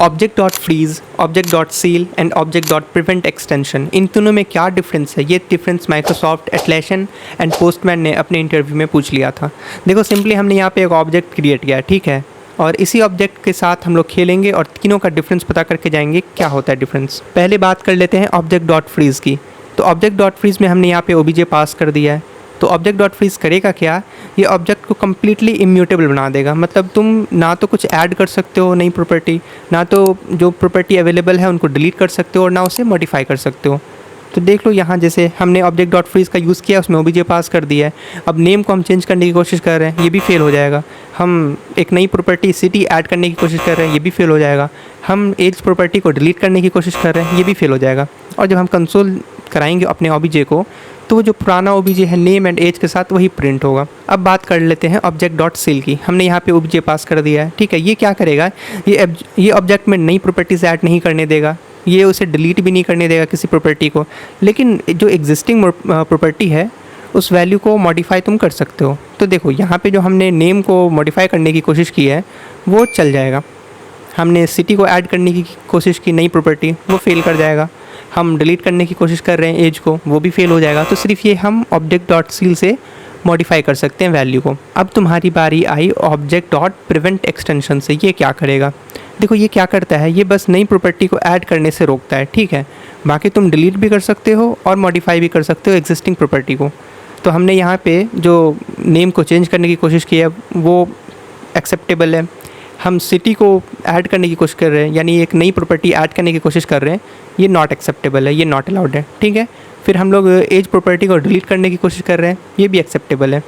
Object dot freeze, object dot seal and object dot prevent extension, इन तीनों में क्या डिफरेंस है? ये difference Microsoft Atlassian and Postman ने अपने इंटरव्यू में पूछ लिया था। देखो सिंपली हमने यहाँ पे एक ऑब्जेक्ट क्रिएट किया, ठीक है, और इसी ऑब्जेक्ट के साथ हम लोग खेलेंगे और तीनों का डिफरेंस पता करके जाएंगे क्या होता है डिफरेंस। पहले बात कर लेते हैं ऑब्जेक्ट डॉट फ्रीज की। तो ऑब्जेक्ट डॉट फ्रीज में हमने यहाँ पे ओबीजे पास कर दिया है। तो ऑब्जेक्ट डॉट फ्रीज करेगा क्या? ये ऑब्जेक्ट को कम्प्लीटली इम्यूटेबल बना देगा। मतलब तुम ना तो कुछ ऐड कर सकते हो नई प्रॉपर्टी, ना तो जो प्रॉपर्टी अवेलेबल है उनको डिलीट कर सकते हो, और ना उसे मॉडिफाई कर सकते हो। तो देख लो यहाँ जैसे हमने ऑब्जेक्ट डॉट फ्रीज का यूज़ किया, उसमें ओबीजे पास कर दिया है। अब नेम को हम चेंज करने की कोशिश कर रहे हैं, ये भी फेल हो जाएगा। हम एक नई प्रॉपर्टी सिटी ऐड करने की कोशिश कर रहे हैं, ये भी फेल हो जाएगा। हम एज प्रॉपर्टी को डिलीट करने की कोशिश कर रहे हैं, ये भी फेल हो जाएगा। और जब हम कंसोल कराएंगे अपने ओबीजे को, तो वो जो पुराना ओबीजे है नेम एंड एज के साथ वही प्रिंट होगा। अब बात कर लेते हैं ऑब्जेक्ट डॉट सील की। हमने यहाँ पे ओबीजे पास कर दिया है, ठीक है। ये क्या करेगा? ये ऑब्जेक्ट में नई प्रॉपर्टीज़ ऐड नहीं करने देगा, ये उसे डिलीट भी नहीं करने देगा किसी प्रॉपर्टी को, लेकिन जो एग्जिस्टिंग प्रॉपर्टी है उस वैल्यू को मॉडिफाई तुम कर सकते हो। तो देखो यहाँ पे जो हमने नेम को मॉडिफाई करने की कोशिश की है वो चल जाएगा। हमने सिटी को ऐड करने की कोशिश की नई प्रॉपर्टी, वो फेल कर जाएगा। हम डिलीट करने की कोशिश कर रहे हैं एज को, वो भी फेल हो जाएगा। तो सिर्फ ये हम ऑब्जेक्ट डॉट सील से मॉडिफाई कर सकते हैं वैल्यू को। अब तुम्हारी बारी I object dot prevent extension से। ये क्या करेगा? देखो ये क्या करता है, ये बस नई प्रॉपर्टी को ऐड करने से रोकता है, ठीक है। बाकी तुम डिलीट भी कर सकते हो और मॉडिफाई भी कर सकते हो एग्जिस्टिंग प्रॉपर्टी को। तो हमने यहाँ पे जो नेम को चेंज करने की कोशिश की है वो एक्सेप्टेबल है। हम सिटी को ऐड करने की कोशिश कर रहे हैं, यानी एक नई प्रॉपर्टी ऐड करने की कोशिश कर रहे हैं, ये नॉट एक्सेप्टेबल है, ये नॉट अलाउड है, ठीक है। फिर हम लोग एज प्रॉपर्टी को डिलीट करने की कोशिश कर रहे हैं, ये भी एक्सेप्टेबल है।